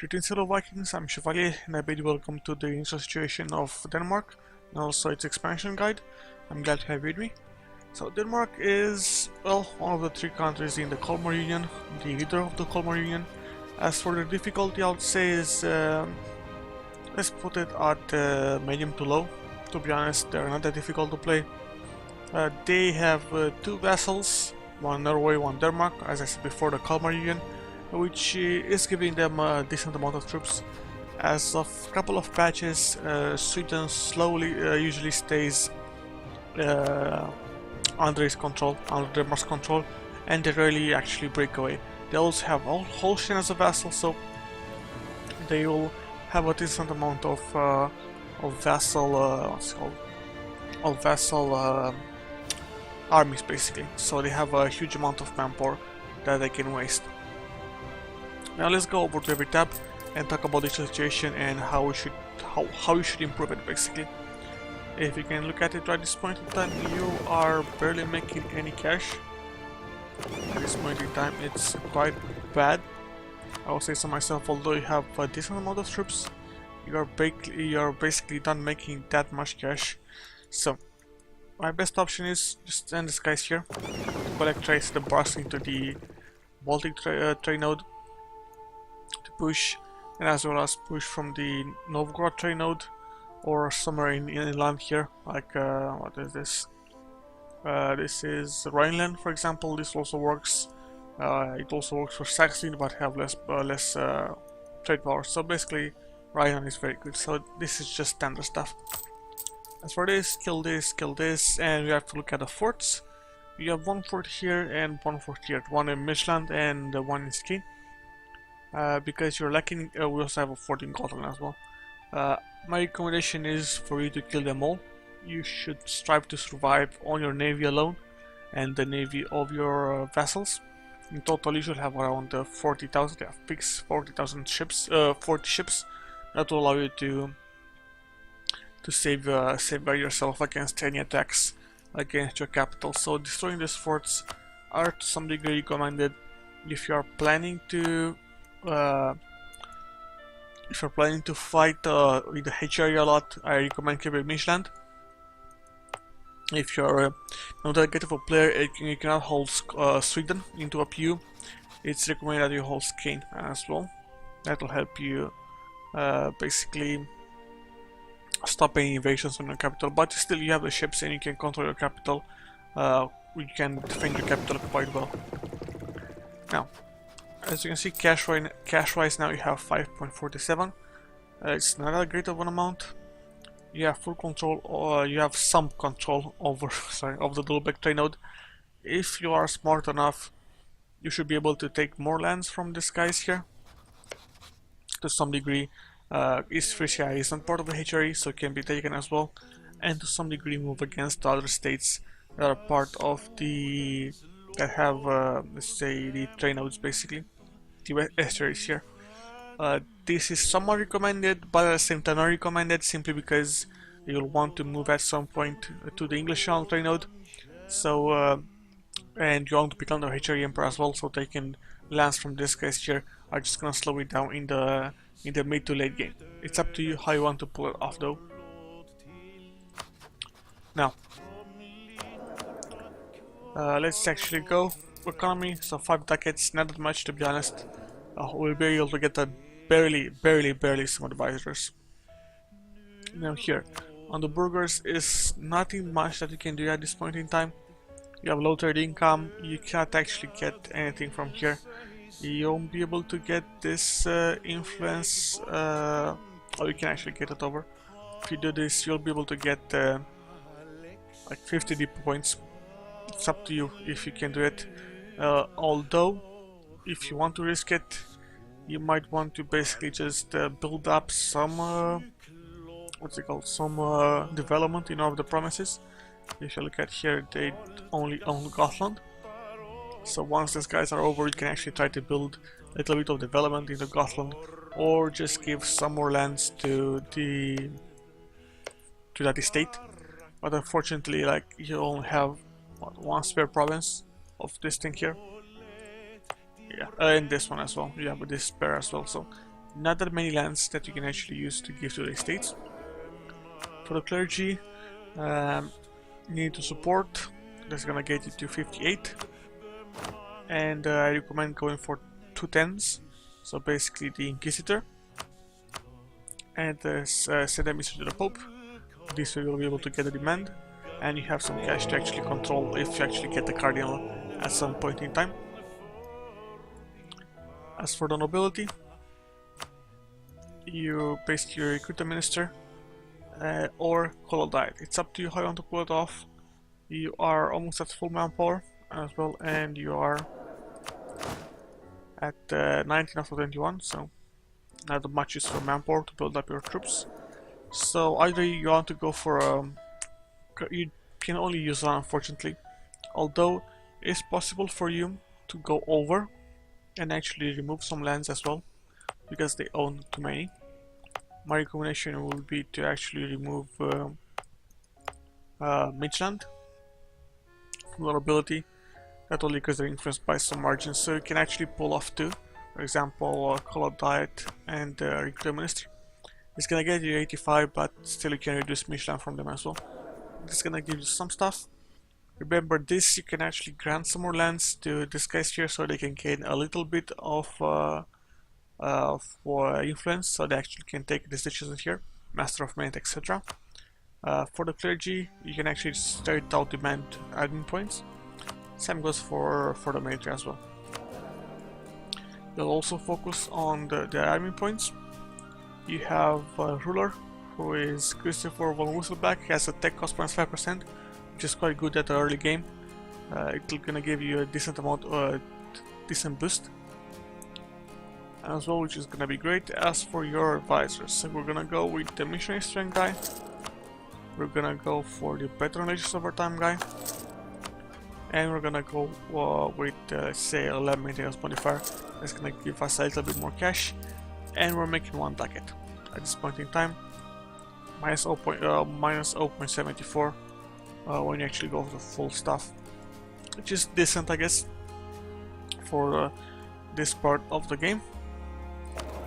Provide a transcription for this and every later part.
Greetings hello Vikings, I'm Chevalier and I bid you welcome to the initial situation of Denmark and also its expansion guide. I'm glad to have you with me. So Denmark is, well, one of the three countries in the Kalmar Union, the leader of the Kalmar Union. As for the difficulty, I would say is, let's put it at medium to low. To be honest, they're not that difficult to play. They have two vassals, one Norway, one Denmark, as I said before, the Kalmar Union, which is giving them a decent amount of troops. As of a couple of patches, Sweden slowly usually stays under his control, under Denmark's control, and they rarely actually break away. They also have Holstein as a vassal, so they will have a decent amount of vassal, what's it called? Of vassal armies, basically. So they have a huge amount of manpower that they can waste. Now let's go over to every tab and talk about the situation and how we should improve it, basically. If you can look at it right at this point in time, you are barely making any cash. At this point in time, it's quite bad. I will say so myself, although you have a decent amount of troops, you're basically not making that much cash. So my best option is just send these guys here, collect trades, the bars into the Baltic trade node to push, and as well as push from the Novgorod trade node or somewhere in inland here, like what is this? This is Rhineland, for example. This also works. It also works for Saxony, but have less trade power. So basically, Rhineland is very good. So this is just standard stuff. As for this, kill this, and we have to look at the forts. You have one fort here and one fort here, one in Midland and one in Skien. Because you're lacking, we also have a fort in Gotland as well. My recommendation is for you to kill them all. You should strive to survive on your navy alone and the navy of your vassals. In total, you should have around 40,000. They have fixed 40,000 ships, 40 ships. That will allow you to safeguard yourself against any attacks against your capital. So destroying these forts are to some degree recommended if you are planning to fight with the HRE a lot. I recommend keeping Midland. If you're not that good of a player and you cannot hold Sweden into a PU, it's recommended that you hold Skien as well. That will help you basically stop any invasions on your capital, but still you have the ships and you can control your capital. You can defend your capital quite well. Now, as you can see, cash-wise now you have 5.47. It's not that great of an amount. You have full control, or you have some control over of the Dulbeck trade node. If you are smart enough, you should be able to take more lands from these guys here. To some degree, East Frisia is not part of the HRE, so it can be taken as well, and to some degree move against the other states that are part of the that have let's say the trade nodes, basically the estuaries here. This is somewhat recommended, but at the same time not recommended, simply because you'll want to move at some point to the English Channel trade node. So and you want to become the HRE Emperor as well, so taking lands from these guys here are just gonna slow it down in the mid to late game. It's up to you how you want to pull it off though. Now, let's actually go economy. So 5 ducats, not that much to be honest. We'll be able to get a barely some advisors. Now here, on the burghers is nothing much that you can do at this point in time. You have low trade income, you can't actually get anything from here. You won't be able to get this influence, or you can actually get it over. If you do this, you'll be able to get like 50 DP points. It's up to you if you can do it. Although, if you want to risk it, you might want to basically just build up some, what's it called, some development in all of the provinces. If you look at here, they only own Gotland. So once these guys are over, you can actually try to build a little bit of development into Gotland, or just give some more lands to that estate. But unfortunately, like, you only have one spare province of this thing here. Yeah, and this one as well. You have this spare as well. So not that many lands that you can actually use to give to the estates. For the clergy, you need to support. That's gonna get you to 58, and I recommend going for 210s. So basically the Inquisitor, and send a message to the Pope. This way you'll be able to get a demand, and you have some cash to actually control if you actually get the Cardinal at some point in time. As for the nobility, you basically recruit a minister or call a diet. It's up to you how you want to pull it off. You are almost at full manpower as well, and you are at 19 after 21, so not much use for manpower to build up your troops. So either you want to go for you can only use one, unfortunately, although it's possible for you to go over and actually remove some lands as well, because they own too many. My recommendation will be to actually remove Midland from the nobility. Not only because they're influenced by some margins, so you can actually pull off two. For example, call a diet and recruit a minister. It's gonna get you 85, but still you can reduce Michelin from them as well. It's gonna give you some stuff. Remember this, you can actually grant some more lands to this guys here, so they can gain a little bit of influence, so they actually can take decisions here, Master of Mint, etc. For the clergy, you can actually straight out demand admin points. Same goes for the military as well. You'll also focus on the admin points. You have a ruler who is Christopher von Wusselbach. He has a tech cost minus 5%, which is quite good at the early game. It's gonna give you a decent amount, decent boost as well, which is gonna be great. As for your advisors, so we're gonna go with the missionary strength guy. We're gonna go for the better relations over time guy. And we're gonna go with say 11 maintenance modifier. That's gonna give us a little bit more cash, and we're making one ducat at this point in time. Minus 0.74 when you actually go for the full stuff, which is decent, I guess, for this part of the game.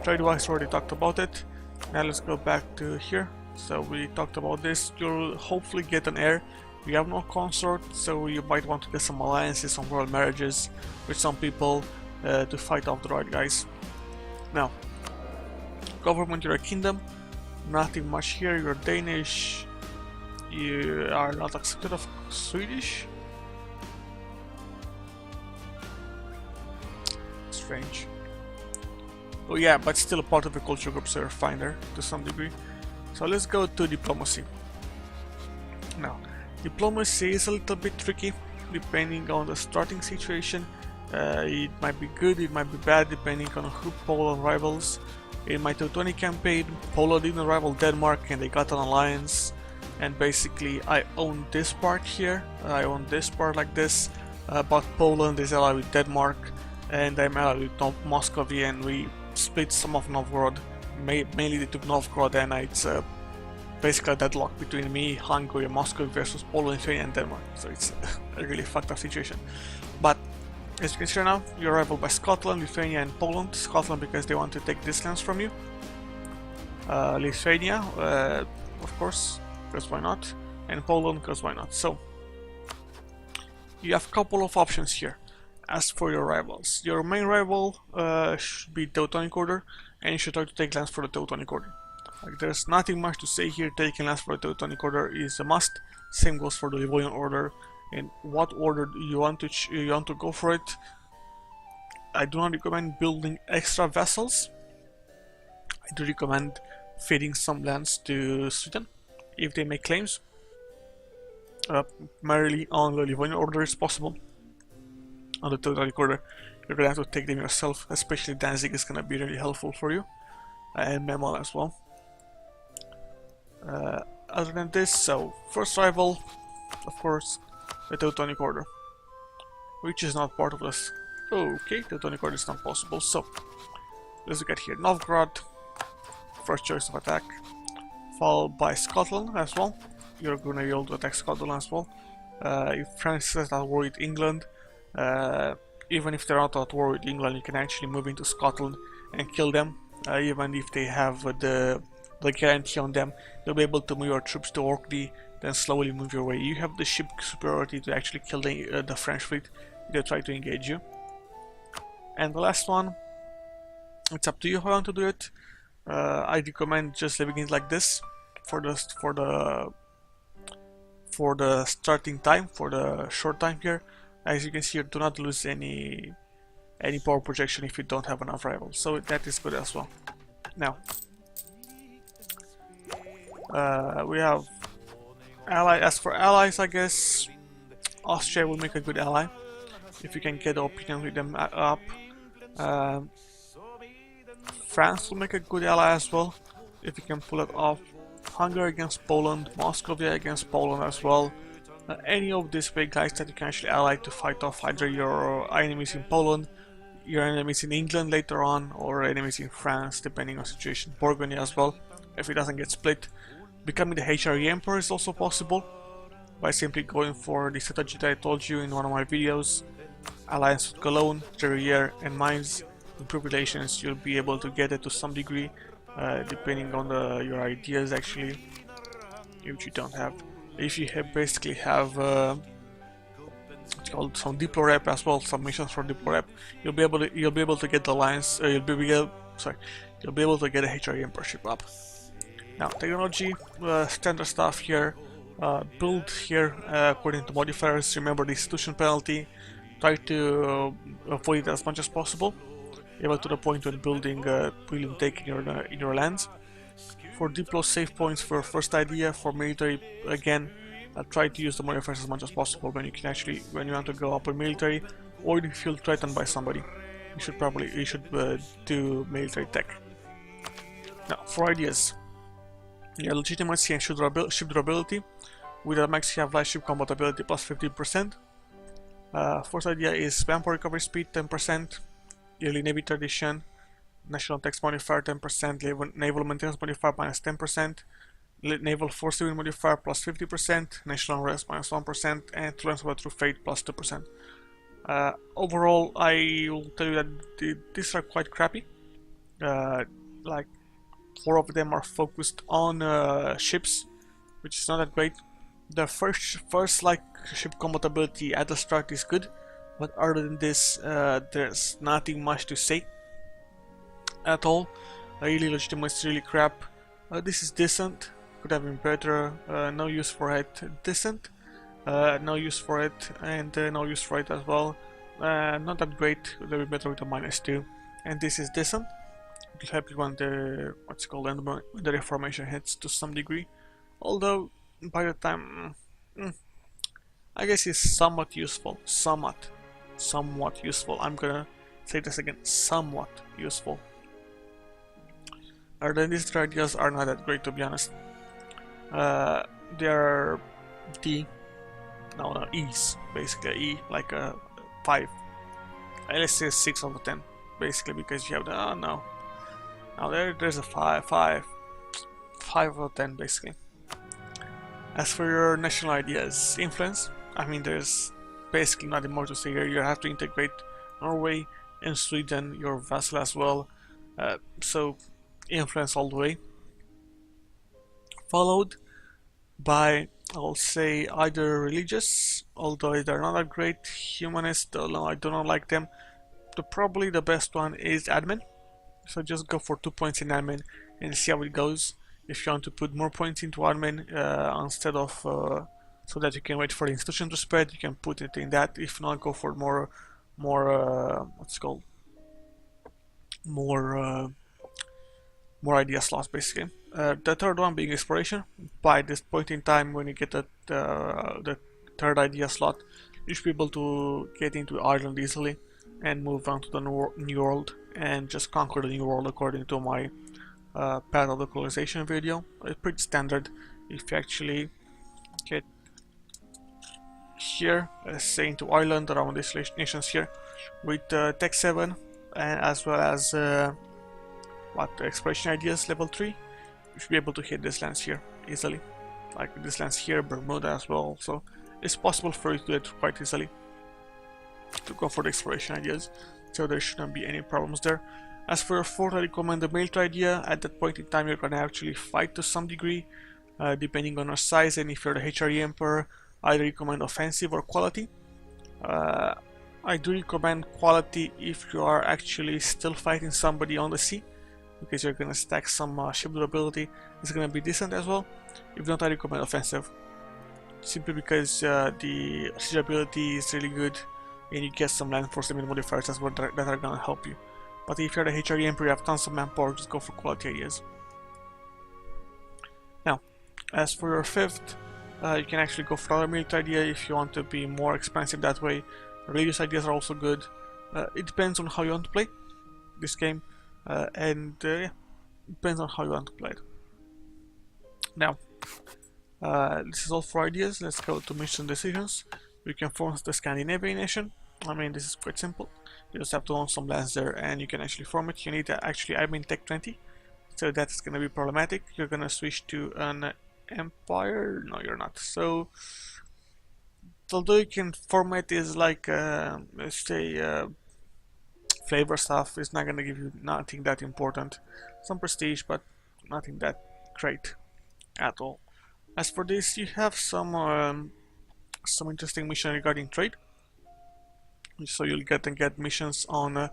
Trade-wise, already talked about it. Now let's go back to here. So we talked about this. You'll hopefully get an heir. We have no consort, so you might want to get some alliances, some royal marriages with some people to fight off the right guys. Now, government, you're a kingdom. Nothing much here. You're Danish. You are not accepted of Swedish. Strange. Oh yeah, but still a part of the culture group, so you're fine there to some degree. So let's go to diplomacy. Now, diplomacy is a little bit tricky depending on the starting situation. It might be good, it might be bad, depending on who Poland rivals. In my 2020 campaign, Poland didn't rival Denmark and they got an alliance. And basically, I own this part here, I own this part like this, but Poland is allied with Denmark, and I'm allied with Muscovy, and we split some of Novgorod. Mainly they took Novgorod, and it's basically a deadlock between me, Hungary, and Moscow versus Poland, Lithuania, and Denmark. So it's a really fucked up situation. But as you can see now, you're rivaled by Scotland, Lithuania, and Poland. Scotland because they want to take these lands from you. Lithuania, of course, because why not? And Poland, because why not? So you have a couple of options here. As for your rivals, your main rival should be Teutonic Order, and you should try to take lands for the Teutonic Order. Like, there's nothing much to say here. Taking lands for the Teutonic Order is a must. Same goes for the Livonian Order. In what order do you want to go for it? I do not recommend building extra vessels. I do recommend feeding some lands to Sweden if they make claims. Primarily on the Livonian Order is possible. On the Teutonic Order, you're gonna have to take them yourself, especially Danzig is gonna be really helpful for you, and Memel as well. Other than this, so first rival, of course, the Teutonic Order, which is not part of this. Okay, Teutonic Order is not possible, so let's look at here. Novgorod, first choice of attack, followed by Scotland as well. You're gonna be able to attack Scotland as well. If France is at war with England, even if they're not at war with England, you can actually move into Scotland and kill them. even if they have the guarantee on them. You'll be able to move your troops to Orkney, then slowly move your way. You have the ship superiority to actually kill the French fleet if they try to engage you. And the last one, it's up to you how you want to do it. I recommend just leaving it like this for the starting time, for the short time here. As you can see, you do not lose any power projection if you don't have enough rivals, so that is good as well. Now, we have allies. As for allies, I guess Austria will make a good ally if you can get the opinion with them up. France will make a good ally as well if you can pull it off. Hungary against Poland, Moscovia against Poland as well. Any of these big guys that you can actually ally to fight off either your enemies in Poland, your enemies in England later on, or enemies in France, depending on situation. Burgundy as well, if it doesn't get split. Becoming the HRE Emperor is also possible by simply going for the strategy that I told you in one of my videos. Alliance with Cologne, Chevalier and Mainz. Improve relations, you'll be able to get it to some degree, depending on your ideas actually, which you don't have. If you basically have it's called some Diplo rep as well, some missions for Diplo rep, you'll be able to get the alliance. You'll be able to get a HRE Emperorship up. Now technology, standard stuff here. Build here according to modifiers. Remember the institution penalty. Try to avoid it as much as possible, even to the point when building will take in your lands. For Diplo, save points for first idea. For military, again, try to use the modifiers as much as possible when you want to go up in military, or if you feel threatened by somebody. You should do military tech. Now, for ideas, yeah, legitimacy and ship durability. With a max you have light ship compatibility plus 15%. First idea is manpower recovery speed 10%. Yearly Navy tradition, national tax modifier 10%, naval maintenance modifier minus 10%, naval force saving modifier plus 50%, national unrest minus 1%, and tolerance of true fate plus 2%. Overall, I will tell you that these are quite crappy. Like 4 of them are focused on ships, which is not that great. The first like ship compatibility at the start is good. But other than this, there's nothing much to say at all. Really legitimate, really crap. This is decent, could have been better. No use for it. Decent, no use for it, and no use for it as well. Not that great, would have been better with a -2. And this is decent. It will help you when the when the Reformation hits to some degree. Although by the time, I guess it's somewhat useful. Somewhat useful. I'm gonna say this again, somewhat useful. Other than these ideas are not that great, to be honest. They are E's, basically E, like a 5. Let's say 6 out of 10, basically, because you have the now there's a 5 out of 10, basically. As for your national ideas, influence, I mean, there's basically nothing more to say here. You have to integrate Norway and Sweden, your vassal as well, so influence all the way. Followed by, I'll say, either religious, although they're not that great, humanist, although I do not like them. Probably the best one is admin, so just go for 2 points in admin and see how it goes. If you want to put more points into admin instead of so that you can wait for the institution to spread, you can put it in that. If not, go for more idea slots, basically. The third one being exploration. By this point in time, when you get the third idea slot, you should be able to get into Ireland easily and move on to the New World and just conquer the New World according to my path of localization video. It's pretty standard. If you actually get here, say into Ireland, around these nations here, with Tech 7 and as well as exploration ideas level 3, you should be able to hit these lands here easily. Like these lands here, Bermuda as well, so it's possible for you to do it quite easily to go for the exploration ideas, so there shouldn't be any problems there. As for your fourth, I recommend the military idea. At that point in time, you're gonna actually fight to some degree, depending on your size, and if you're the HRE Emperor, I recommend offensive or quality. I do recommend quality if you are actually still fighting somebody on the sea, because you're gonna stack some ship durability. It's gonna be decent as well. If not, I recommend offensive, simply because the siege ability is really good, and you get some land force limit modifiers as well that are gonna help you. But if you're the HRE Emperor, you have tons of manpower, just go for quality ideas. Now, as for your fifth, you can actually go for another military idea if you want to be more expensive that way. Religious ideas are also good. It depends on how you want to play this game, and yeah, it depends on how you want to play it. Now, this is all for ideas. Let's go to mission decisions. We can form the Scandinavian nation. I mean, this is quite simple. You just have to own some lands there, and you can actually form it. You need to actually admin tech 20, so that's going to be problematic. You're going to switch to an empire. No, you're not. So, although you can format is like, let's say, flavor stuff, it's not going to give you nothing that important. Some prestige, but nothing that great at all. As for this, you have some interesting mission regarding trade. So you'll get missions on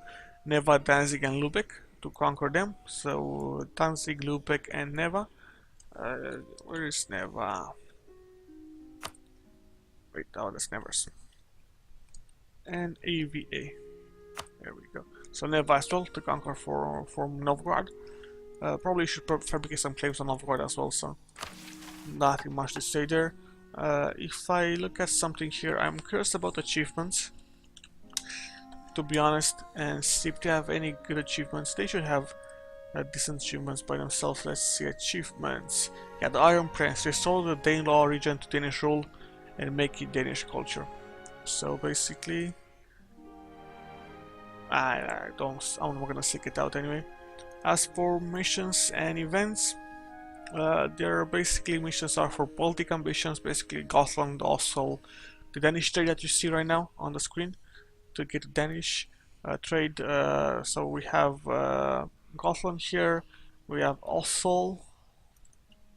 Neva, Danzig, and Lübeck to conquer them. So Danzig, Lübeck, and Neva. Where is Neva? Wait, oh, that's Nevers. And AVA. There we go. So Neva as well to conquer for Novgorod. Probably should fabricate some claims on Novgorod as well. So nothing much to say there. If I look at something here, I'm curious about achievements, to be honest, and see if they have any good achievements. They should have decent achievements by themselves. Let's see achievements. Yeah, the Iron Prince, restore the Danelaw region to Danish rule and make it Danish culture. So basically, I'm not gonna seek it out anyway. As for missions and events, their basically missions are for Baltic ambitions, basically Gotland, also the Danish trade that you see right now on the screen. To get the Danish trade, so we have Gotland here, we have Oslo,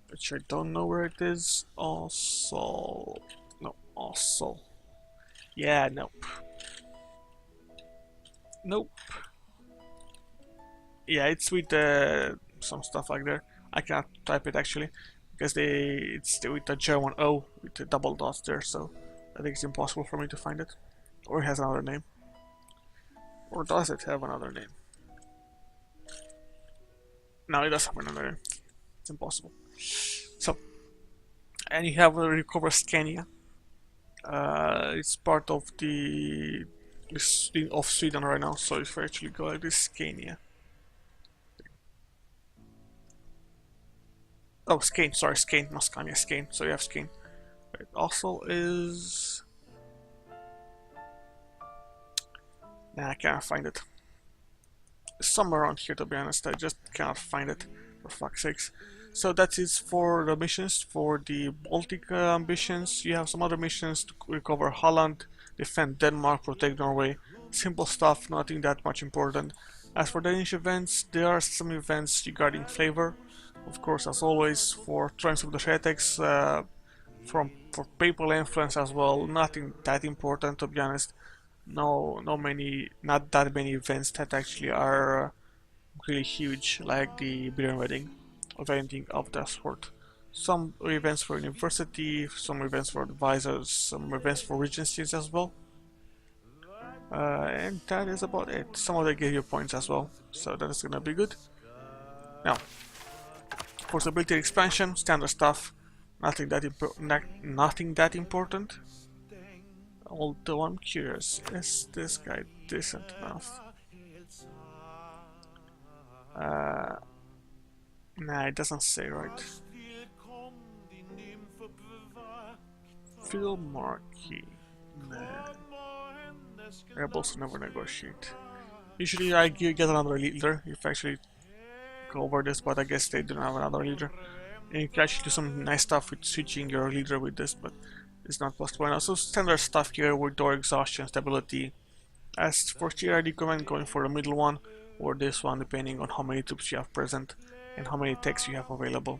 which I don't know where it is. Oslo, no, Oslo, yeah, nope, yeah, it's with some stuff like there. I cannot type it actually, because it's with the German O with the double dots there, so I think it's impossible for me to find it. Or it has another name. Or does it have another name? No, it does have another name. It's impossible. So, and you have recover Scania. It's part of of Sweden right now. So if I actually go like this, Scania. Oh, Skane, sorry, Skane, not Scania, Skane. So you have Skane. Right, also is. Nah, I can't find it. It's somewhere around here, to be honest. I just cannot find it, for fuck's sakes. So that is for the missions. For the Baltic ambitions, you have some other missions to recover Holland, defend Denmark, protect Norway. Simple stuff, nothing that much important. As for Danish events, there are some events regarding flavor. Of course, as always, for Trends of the Heretics, for papal influence as well. Nothing that important, to be honest. Not that many events that actually are really huge, like the Beer Wedding or anything of that sort. Some events for university, some events for advisors, some events for regencies as well. And that is about it. Some of them give you points as well, so that is gonna be good. Now, for stability expansion, standard stuff, nothing that important. Although I'm curious, is this guy decent enough? Nah, it doesn't say right. Field Marquis. Nah. Rebels never negotiate. Usually I get another leader if I actually go over this, but I guess they don't have another leader. And you can actually do some nice stuff with switching your leader with this, but it's not possible right now. So standard stuff here with door exhaustion, stability. As for tier, I recommend going for the middle one. or this one, depending on how many troops you have present and how many techs you have available.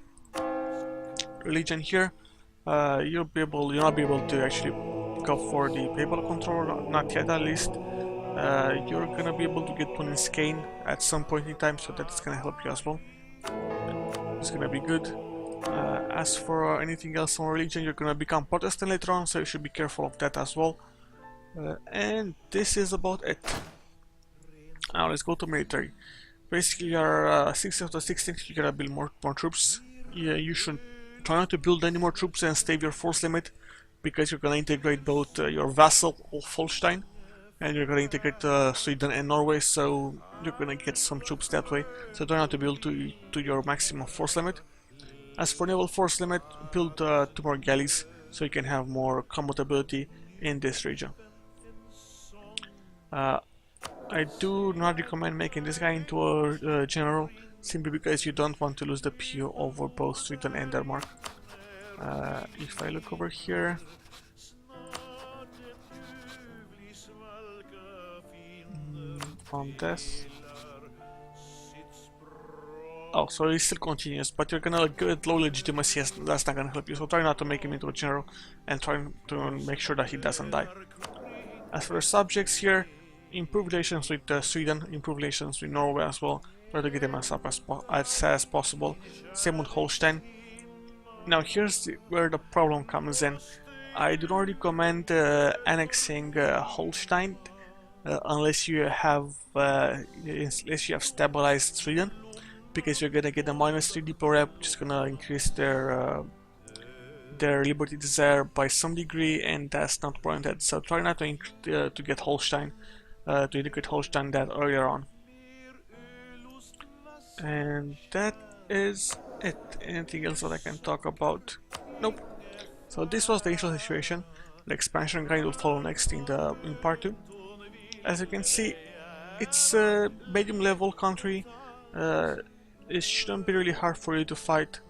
Religion here, you'll not be able to actually go for the papal control, not yet at least. You're gonna be able to get one in Skane at some point in time, so that's gonna help you as well. It's gonna be good. As for anything else on religion, you're gonna become Protestant later on, so you should be careful of that as well. And this is about it. Now let's go to military. Basically, your 6 of the 16, you're gonna build more troops. Yeah, you should try not to build any more troops and stay your force limit, because you're gonna integrate both your vassal of Holstein and you're gonna integrate Sweden and Norway, so you're gonna get some troops that way. So try not to build to your maximum force limit. As for naval force limit, build 2 more galleys so you can have more combat ability in this region. I do not recommend making this guy into a general, simply because you don't want to lose the PO over both Sweden and Denmark. If I look over here, on this, oh, so he still continues, but you're gonna get low legitimacy, as that's not gonna help you, so try not to make him into a general and try to make sure that he doesn't die. As for the subjects here, improve relations with Sweden, improve relations with Norway as well, try to get them as up as possible. Same with Holstein. Now here's where the problem comes in. I do not recommend annexing Holstein unless you have stabilized Sweden, because you're gonna get a -3 depot rep, which is gonna increase their liberty desire by some degree, and that's not warranted. So try not to get Holstein, to integrate Holstein that earlier on. And that is it. Anything else that I can talk about? Nope. So this was the initial situation. The expansion guide will follow next in part 2. As you can see, it's a medium level country. It shouldn't be really hard for you to fight.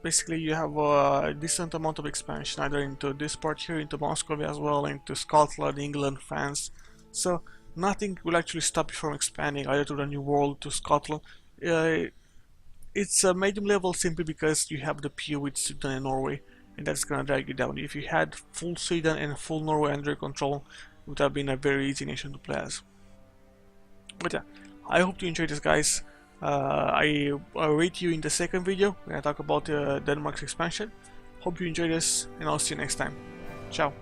Basically, you have a decent amount of expansion, either into this part here, into Moscow as well, into Scotland, England, France. So nothing will actually stop you from expanding either to the New World, to Scotland. It's a medium level simply because you have the PO with Sweden and Norway, and that's gonna drag you down. If you had full Sweden and full Norway under control, it would have been a very easy nation to play as. But yeah, I hope you enjoyed this, guys. I will rate you in the second video when I talk about Denmark's expansion. Hope you enjoy this, and I'll see you next time. Ciao.